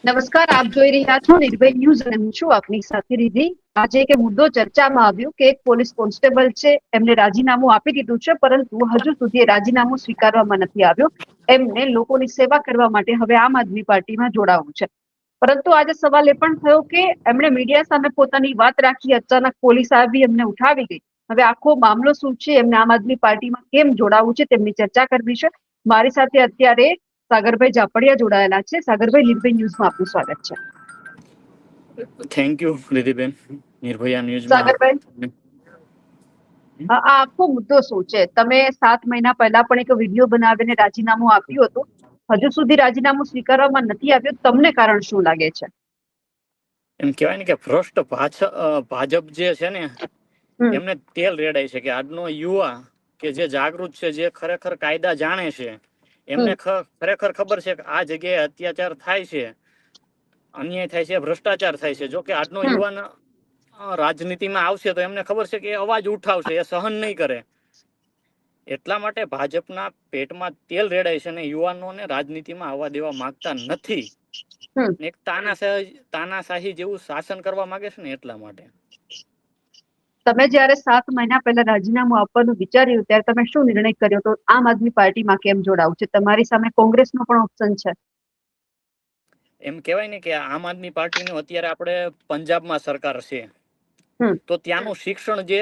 નમસ્કાર, આપ જોઈ રહ્યા છો નિર્ભય ન્યૂઝ અને હું છું આપની સાથે રિધિ. આજે એક મુદ્દો ચર્ચામાં આવ્યો કે એક પોલીસ કોન્સ્ટેબલ છે, એમને રાજીનામું આપી દીધું છે, પરંતુ હજુ સુધી એ રાજીનામું સ્વીકારવામાં નથી આવ્યો. એમને લોકોની સેવા કરવા માટે હવે આમ આદમી પાર્ટીમાં જોડાવું છે. પરંતુ આજે સવાલ એ પણ થયો કે એમણે મીડિયા સામે પોતાની વાત રાખી, અચાનક પોલીસ આવી એમને ઉઠાવી ગઈ. હવે આખો મામલો શું છે, એમને આમ આદમી પાર્ટીમાં કેમ જોડાવું છે, તેમની ચર્ચા કરવી છે. મારી સાથે અત્યારે સાગરભાઈ જાપડિયા જોડાયેલા છે. સાગરભાઈ, નિર્ભય ન્યૂઝમાં આપનું સ્વાગત છે. Thank you રિધિબેન. નિર્ભયા ન્યૂઝમાં સાગરભાઈ, આ આખો મુદ્દો શું છે? તમે 7 મહિના પહેલા પણ એક વિડીયો બનાવીને રાજીનામું આપ્યું હતું. હજુ સુધી રાજીનામું સ્વીકારવામાં નથી આવ્યું. તમને કારણ શું લાગે છે? એમ કહેવાય ને કે ભ્રષ્ટ ભાજપ જે છે ને એમને તેલ રેડાય છે કે આજનો યુવા કે જે જાગૃત છે, જે ખરેખર કાયદા જાણે છે, એમને ખરેખર ખબર છે કે આ જગ્યાએ અત્યાચાર થાય છે, અન્યાય થાય છે, ભ્રષ્ટાચાર થાય છે. જો કે આજનો યુવાન રાજનીતિમાં આવશે તો એમને ખબર છે કે એ અવાજ ઉઠાવશે, એ સહન નહીં કરે. એટલા માટે ભાજપના પેટમાં તેલ રેડાય છે અને યુવાનોને રાજનીતિમાં આવવા દેવા માંગતા નથી. એક તાનાશાહી જેવું શાસન કરવા માંગે છે ને એટલા માટે. તમે જયારે 7 મહિના પહેલા રાજીનામું આપવાનું વિચાર્યું ત્યારે તમે શું નિર્ણય કર્યો તો આમ આદમી પાર્ટીમાં કેમ જોડાવું છે? તમારી સામે કોંગ્રેસનો પણ ઓપ્શન છે. એમ કહેવાય ને કે આમ આદમી પાર્ટીનું અત્યારે આપણે પંજાબમાં સરકાર છે, તો ત્યાંનું શિક્ષણ જે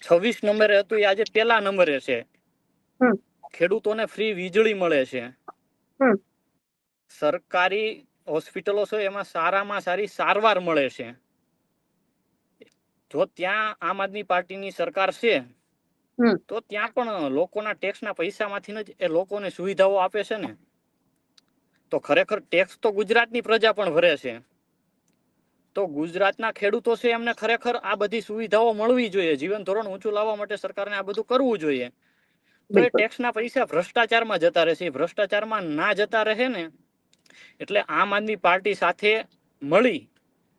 26 નંબરે હતું એ આજે 1લા નંબરે છે. ખેડૂતોને ફ્રી વીજળી મળે છે. સરકારી હોસ્પિટલો છે એમાં સારામાં સારી સારવાર મળે છે. જો ત્યાં આમ આદમી પાર્ટીની સરકાર છે તો ત્યાં પણ લોકોના ટેક્સના પૈસામાંથી જ એ લોકોને સુવિધાઓ આપે છે ને. તો ખરેખર ટેક્સ તો ગુજરાતની પ્રજા પણ ભરે છે. તો ગુજરાતના ખેડૂતો છે એમને ખરેખર આ બધી સુવિધાઓ મળવી જોઈએ. જીવન ધોરણ ઊંચું લાવવા માટે સરકારને આ બધું કરવું જોઈએ. તો એ ટેક્સના પૈસા ભ્રષ્ટાચારમાં જતા રહેશે. ભ્રષ્ટાચારમાં ના જતા રહે ને એટલે આમ આદમી પાર્ટી સાથે મળી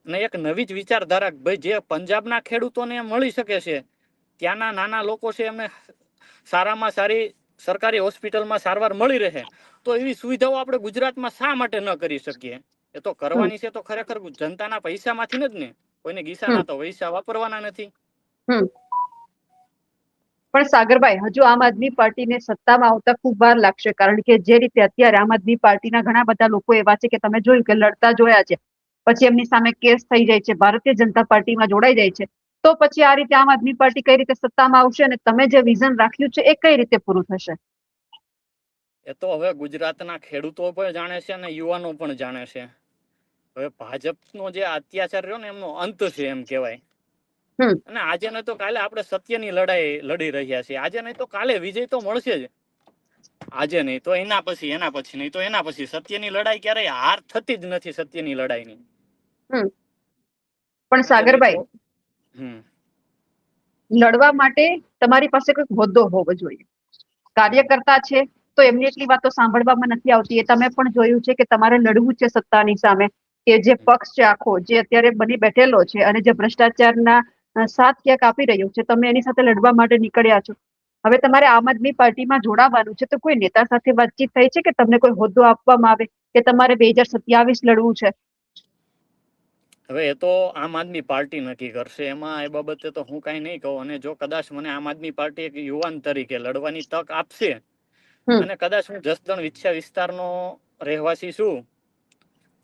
અને એક નવી જ વિચારધારા, ભાઈ જે પંજાબના ખેડૂતોને મળી શકે છે, ત્યાંના નાના લોકો છે એમને સારામાં સારી સરકારી હોસ્પિટલમાં સારવાર મળી રહે, તો એવી સુવિધાઓ આપણે ગુજરાતમાં શા માટે ન કરી શકીએ? એ તો કરવાની છે તો ખરેખર જનતાના પૈસામાંથી જ ને. કોઈને ગીસાના તો પૈસા વાપરવાના નથી. પણ સાગરભાઈ, હજુ આમ આદમી પાર્ટીને સત્તામાં આવતા ખૂબ વાર લાગશે, કારણ કે જે રીતે અત્યારે આમ આદમી પાર્ટીના ઘણા બધા લોકો એવા છે કે તમે જોયું કે લડતા જોયા છે, પછી એમની સામે કેસ થઈ જાય છે, ભારતીય જનતા પાર્ટીમાં જોડાઈ જાય છે, તો પછી આ રીતે આમ આદમી પાર્ટી કઈ રીતે સત્તામાં આવશે અને તમે જે વિઝન રાખ્યું છે એ કઈ રીતે પૂરું થશે? એ તો હવે ગુજરાતના ખેડૂતો પણ જાણે છે અને યુવાનો પણ જાણે છે. હવે ભાજપનો જે અત્યાચાર રહ્યો ને એમનો અંત છે એમ કહેવાય. અને આજે નહીં તો કાલે આપણે સત્યની લડાઈ લડી રહ્યા છીએ. આજે નહીં તો કાલે વિજય તો મળશે જ. આજે નહીં તો એના પછી, એના પછી નહીં તો એના પછી. સત્યની લડાઈ ક્યારેય હાર થતી જ નથી. સત્યની લડાઈની પણ સાગરભાઈ, લડવા માટે તમારી પાસે કોઈ હોદ્દો હોવો જોઈએ. કાર્યકર્તા છે તો એમની એટલી વાતો સાંભળવામાં નથી આવતી. એ તમે પણ જોયું છે કે તમારે લડવું છે સત્તાની સામે, કે જે પક્ષ છે આખો જે અત્યારે બની બેઠેલો છે અને જે ભ્રષ્ટાચારના સાથ ક્યાંક આપી રહ્યો છે, તમે એની સાથે લડવા માટે નીકળ્યા છો. હવે તમારે આમ આદમી પાર્ટીમાં જોડાવાનું છે, તો કોઈ નેતા સાથે વાતચીત થઈ છે કે તમને કોઈ હોદ્દો આપવામાં આવે કે તમારે 2027 લડવું છે? હવે એ તો આમ આદમી પાર્ટી નક્કી કરશે. એમાં એ બાબતે તો હું કાંઈ નહીં કહું. અને જો કદાચ મને આમ આદમી પાર્ટી એક યુવાન તરીકે લડવાની તક આપશે, અને કદાચ હું જસદણ વિછ્યા વિસ્તારનો રહેવાસી છું,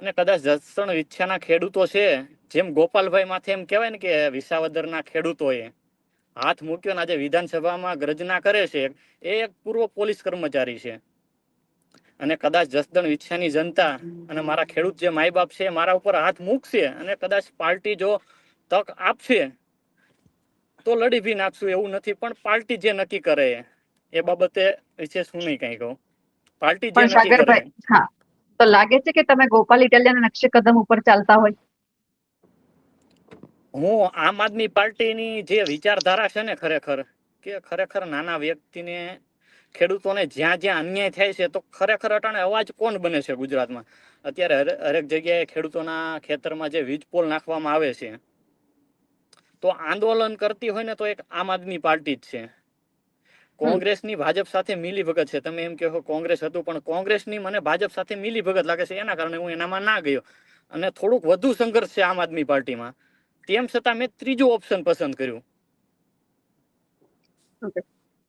અને કદાચ જસદણ વિછ્યાના ખેડૂતો છે, જેમ ગોપાલભાઈ માથે એમ કહેવાય ને કે વિસાવદરના ખેડૂતોએ હાથ મૂક્યો ને આજે વિધાનસભામાં ગર્જના કરે છે, એ એક પૂર્વ પોલીસ કર્મચારી છે. અને કદાચ જસદણ વિછ્યાની જનતા અને મારા ખેડૂત જે માય બાપ છે મારા ઉપર હાથ મૂકશે અને કદાચ પાર્ટી જો તક આપશે તો લડી ભી નાખશું, એવું નથી. પણ પાર્ટી જે નક્કી કરે એ બાબતે વિશેષ હું નહીં કઈ કહું. પાર્ટી જે પણ નક્કી કરે. સાગરભાઈ, હા, તો લાગે છે કે તમે ગોપાલ ઇટાલિયાના નકશે કદમ ઉપર ચાલતા હોય? હું આમ આદમી પાર્ટીની જે વિચારધારા છે ને ખરેખર નાના વ્યક્તિને, ખેડૂતોને જ્યાં જ્યાં અન્યાય થાય છે, તો ખરેખર અટાણે અવાજ કોણ બને છે ગુજરાતમાં? અત્યારે હરેક જગ્યાએ ખેડૂતોના ખેતરમાં જે વીજ પોલ નાખવામાં આવે છે, તો આંદોલન કરતી હોય ને તો એક આમ આદમી પાર્ટી જ છે. કોંગ્રેસની ભાજપ સાથે મિલી ભગત છે. તમે એમ કહો કોંગ્રેસ હતું, પણ કોંગ્રેસની મને ભાજપ સાથે મિલી ભગત લાગે છે. એના કારણે હું એનામાં ના ગયો. અને થોડુંક વધુ સંઘર્ષ છે આમ આદમી પાર્ટીમાં, તેમ છતાં મેં ત્રીજું ઓપ્શન પસંદ કર્યું.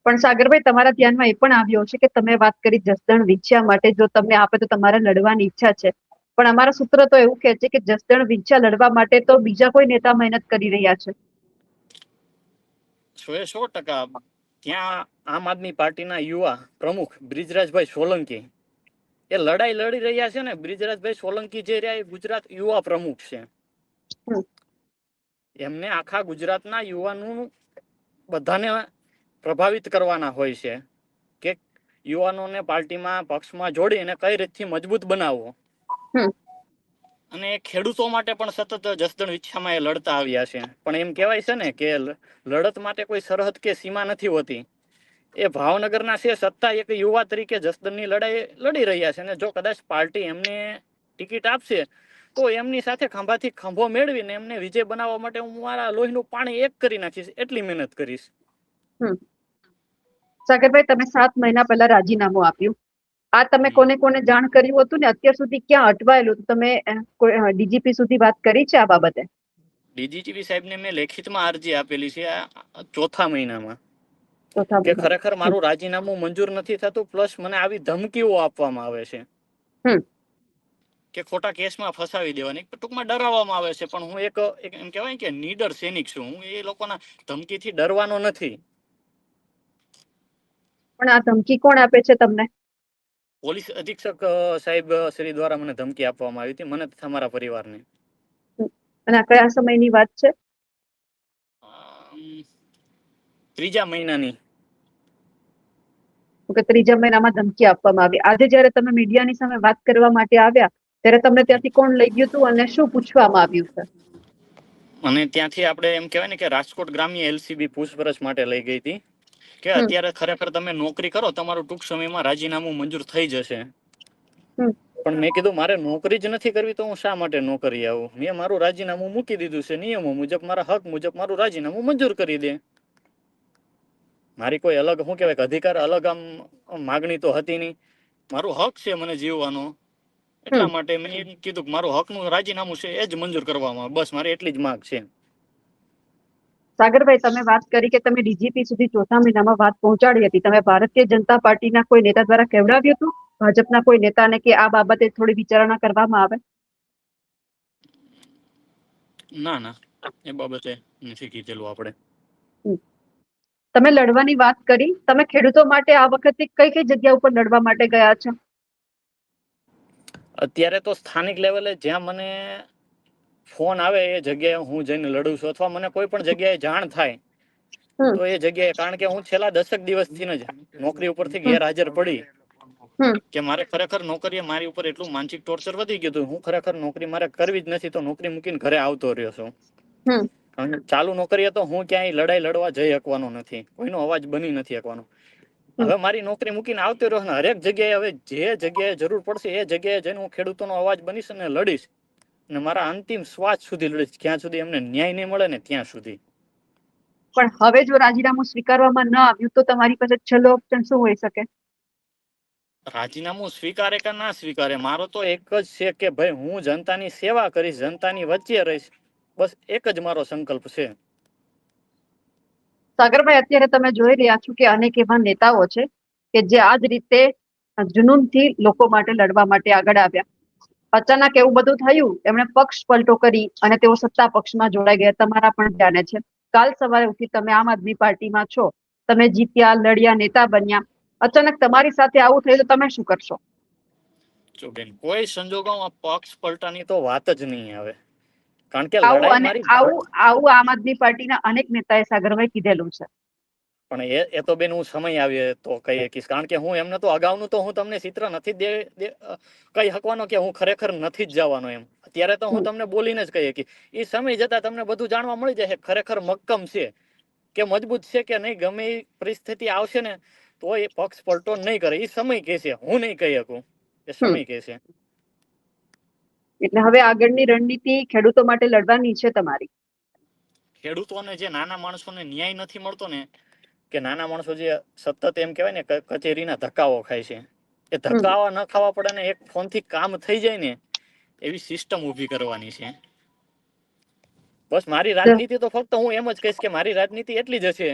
પણ સાગરભાઈ, તમારા ધ્યાનમાં એ પણ આવ્યો છે કે તમે વાત કરી જસદણ વિંછિયા માટે જો તમને આપે તો તમારે લડવાની ઈચ્છા છે, પણ અમારા સૂત્ર તો એવું કહે છે કે જસદણ વિંછિયા લડવા માટે તો બીજા કોઈ નેતા મહેનત કરી રહ્યા છે. 100% ત્યાં આમ આદમી પાર્ટીના યુવા પ્રમુખ બ્રિજરાજભાઈ સોલંકી એ લડાઈ લડી રહ્યા છે ને. બ્રિજરાજભાઈ સોલંકી જે રહ્યા એ ગુજરાત યુવા પ્રમુખ છે. એમને આખા ગુજરાતના યુવાનું બધાને પ્રભાવિત કરવાના હોય છે કે યુવાનોને પાર્ટીમાં પક્ષમાં જોડીને કઈ રીતથી મજબૂત બનાવવો. અને ખેડૂતો માટે પણ સતત જસદણ વિંછિયામાં એ લડતા આવ્યા છે. પણ એમ કહેવાય છે ને કે લડત માટે કોઈ સરહદ કે સીમા નથી હોતી. એ ભાવનગરના છે સત્તા એક યુવા તરીકે જસદણની લડાઈ લડી રહ્યા છે, અને જો કદાચ પાર્ટી એમને ટિકિટ આપશે તો એમની સાથે ખંભાથી ખંભો મેળવીને એમને વિજય બનાવવા માટે હું મારા લોહીનું પાણી એક કરી નાખીશ, એટલી મહેનત કરીશ. સાગરભાઈ, તમે 7 મહિના પહેલા રાજીનામું આપ્યું. આ તમે કોને કોને જાણ કર્યું હતું ને અત્યાર સુધી ક્યાં અટવાયેલું? તમે ડીજીપી સુધી વાત કરી છે આ બાબતે? ડીજીપી સાહેબને મેં લેખિતમાં અરજી આપેલી છે આ ચોથા મહિનામાં કે ખરેખર મારું રાજીનામું મંજૂર નથી થતું, પ્લસ મને આવી ધમકીઓ આપવામાં આવે છે કે ખોટા કેસમાં ફસાવી દેવાની, ટૂંકમાં ડરાવવામાં આવે છે. પણ હું એક એમ કહેવાય કે નીડર સૈનિક છું. હું એ લોકોના ધમકીથી ડરવાનો નથી. પણ આ ધમકી કોણ આપે છે તમને? પોલીસ અધિક્ષક સાહેબ શ્રી દ્વારા મને ધમકી આપવામાં આવી હતી, મને તથા મારા પરિવારને. અને આ કયા સમયની વાત છે? ત્રીજા મહિનાની. ત્રીજા મહિનામાં ધમકી આપવામાં આવી. આજે જયારે તમે મીડિયાની સામે વાત કરવા માટે આવ્યા ત્યારે તમને ત્યાંથી કોણ લઈ ગયું હતું અને શું પૂછવામાં આવ્યું છે? અને ત્યાંથી આપણે એમ કહેવાય ને કે રાજકોટ ગ્રામ્ય એલસીબી પૂછપરછ માટે લઈ ગઈ હતી કે અત્યારે ખરેખર તમે નોકરી કરો, તમારું ટૂંક સમયમાં રાજીનામું મંજૂર થઈ જશે. પણ મેં કીધું મારે નોકરી જ નથી કરવી તો હું શા માટે નોકરી આવું? મેં મારું રાજીનામું મૂકી દીધું છે. નિયમો મુજબ મારા હક મુજબ મારું રાજીનામું મંજૂર કરી દે. મારી કોઈ અલગ શું કહેવાય અધિકાર અલગ આમ માગણી તો હતી નહીં. મારું હક છે મને જીવવાનો, એટલા માટે મેં એમ કીધું કે મારું હકનું રાજીનામું છે એ જ મંજૂર કરવામાં, બસ મારે એટલી જ માંગ છે. સાગરભાઈ, તમે વાત કરી કે તમે ડીજીપી સુધી ચોથા મહિનામાં વાત પહોંચાડી હતી. તમે ભારતીય જનતા પાર્ટીના કોઈ નેતા દ્વારા કહેવડાવ્યું હતું ભાજપના કોઈ નેતાને કે આ બાબતે થોડી વિચારણા કરવામાં આવે? ના, એ બાબતે નથી કીધેલું આપણે. તમે લડવાની વાત કરી, તમે ખેડૂતો માટે આ વખતે કઈ કઈ જગ્યા ઉપર લડવા માટે ગયા છો? અત્યારે તો સ્થાનિક લેવલે જ્યાં મને ફોન આવે એ જગ્યાએ હું જઈને લડું છું, અથવા મને કોઈ પણ જગ્યાએ જાણ થાય તો એ જગ્યાએ. કારણ કે હું છેલ્લા 10 દિવસથી જ નોકરી ઉપરથી ગેરહાજર પડી કે મારે ખરેખર નોકરીએ મારી ઉપર એટલું માનસિક ટોર્ચર વધી ગયું હતું. હું ખરેખર નોકરી મારે કરવી જ નથી, તો નોકરી મૂકીને ઘરે આવતો રહ્યો છું. અને ચાલુ નોકરીએ તો હું ક્યાંય લડાઈ લડવા જઈ શકવાનો નથી, કોઈનો અવાજ બની નથી શકવાનો. હવે મારી નોકરી મૂકીને આવતો રહ્યો ને હરેક જગ્યાએ હવે જે જગ્યાએ જરૂર પડશે એ જગ્યાએ જઈને હું ખેડૂતોનો અવાજ બનીશ અને લડીશ, અને મારા અંતિમ શ્વાસ સુધી લડીશ, જ્યાં સુધી એમને ન્યાય નહીં મળે ને ત્યાં સુધી. પણ હવે જો રાજીનામું સ્વીકારવામાં ન આવ્યું તો તમારી પાસે છેલ્લો ઓપ્શન શું હોઈ શકે? રાજીનામું સ્વીકારે કે ના સ્વીકારે, મારો તો એક જ છે કે ભાઈ હું જનતાની સેવા કરીશ, જનતાની વચ્ચે રહીશ, બસ એક જ મારો સંકલ્પ છે. સાગરભાઈ, અત્યારે તમે જોઈ રહ્યા છો કે અનેક એવા નેતાઓ છે કે જે આ જ રીતે જુનૂનથી લોકો માટે લડવા માટે આગળ આવ્યા. અચાનક એવું બધું થયું, એમણે પક્ષ પલટો કરી અને તેઓ સત્તા પક્ષમાં જોડાઈ ગયા. તમારા પણ જાણે છે. કાલ સવારે ઉઠી તમે આમ આદમી પાર્ટીમાં છો, તમે જીત્યા, લડ્યા, નેતા બન્યા, અચાનક તમારી સાથે આવું થયું તો તમે શું કરશો? જો બેન, કોઈ સંજોગોમાં પક્ષ પલટાની તો વાત જ નહીં આવે, કારણ કે આવું લડાઈ અને મારી. આવું આમ આદમી પાર્ટીના અનેક નેતાએ સાગરભાઈ કીધેલું છે. પણ એ તો બેન હું સમય આવે તો કહી શકીશ, કારણ કે હું એમને તો અગાઉનું તો હું તમને ચિત્ર નથી કહી શકવાનો કે હું ખરેખર નથી જ જવાનો એમ. અત્યારે તો હું તમને બોલીને જ કહી શકીશ. એ સમય જતા તમને બધું જાણવા મળી જશે ખરેખર મક્કમ છે કે મજબૂત છે કે નહીં. ગમે એ પરિસ્થિતિ આવશે ને તો એ પક્ષ પલટો નહીં કરે, એ સમય કહેશે, હું નહીં કહી શકું, એ સમય કહેશે. એટલે હવે આગળની રણનીતિ ખેડૂતો માટે લડવાની છે તમારી? ખેડૂતોને, જે નાના માણસોને ન્યાય નથી મળતો ને, કે નાના માણસો જે સતત એમ કહેવાય ને કચેરીના ધક્કાઓ ખાય છે, એ ધક્કાઓ ન ખાવા પડે ને એક ફોનથી કામ થઈ જાય ને એવી સિસ્ટમ ઊભી કરવાની છે. બસ મારી રાજનીતિ તો ફક્ત હું એમ જ કહીશ કે મારી રાજનીતિ એટલી જ હશે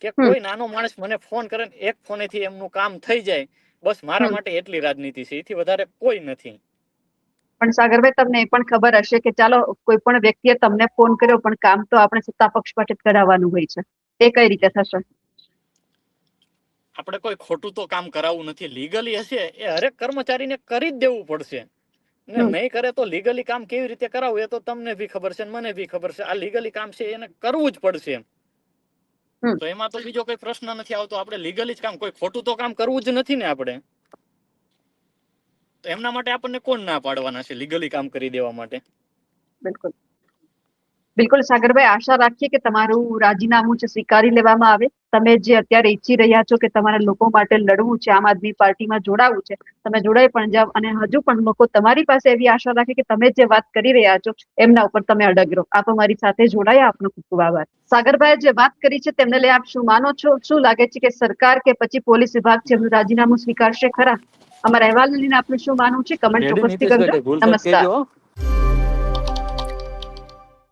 કે કોઈ નાનો માણસ મને ફોન કરે ને એક ફોનેથી એમનું કામ થઈ જાય, બસ મારા માટે એટલી રાજનીતિ છે, એથી વધારે કોઈ નથી. પણ સાગરભાઈ, તમને એ પણ ખબર હશે કે ચાલો કોઈ પણ વ્યક્તિએ તમને ફોન કર્યો, પણ કામ તો આપણે સત્તા પક્ષ માટે જ કરાવવાનું હોય છે, એ કઈ રીતે થશે? આપણે કોઈ ખોટું તો કામ કરાવવું નથી. લીગલી હશે એ હરેક કર્મચારીને કરી જ દેવું પડશે ને નહીં કરે તો લીગલી કામ કેવી રીતે કરાવવું એ તો તમને બી ખબર છે, મને બી ખબર છે. આ લીગલી કામ છે એને કરવું જ પડશે. તો એમાં તો બીજો કોઈ પ્રશ્ન નથી આવતો. આપણે લીગલી જ કામ, કોઈ ખોટું તો કામ કરવું જ નથી ને આપણે. તો એમના માટે આપણને કોણ ના પાડવાના છે લીગલી કામ કરી દેવા માટે? બિલકુલ બિલકુલ સાગરભાઈ, આશા રાખીએ કે તમારું રાજીનામું છે સ્વીકારી લેવામાં આવે. તમે જે અત્યારે ઈચ્છી રહ્યા છો કે તમારા લોકો માટે લડવું છે, આમ આદમી પાર્ટીમાં જોડાવું છે, તમે જોડાઈ પણ જાવ. અને હજુ પણ લોકો તમારી પાસે એવી આશા રાખે કે તમે જે વાત કરી રહ્યા છો એમના ઉપર તમે અડગ રહો. આપ અમારી સાથે જોડાયા, આપનો ખૂબ ખૂબ આભાર. સાગરભાઈ જે વાત કરી છે તેમને લઈ આપ શું માનો છો? શું લાગે છે કે સરકાર કે પછી પોલીસ વિભાગ છે એમનું રાજીનામું સ્વીકારશે ખરા? અમારા અહેવાલ લઈને આપનું શું માનવું છે કમેન્ટ ચોક્કસથી કરજો. નમસ્કાર.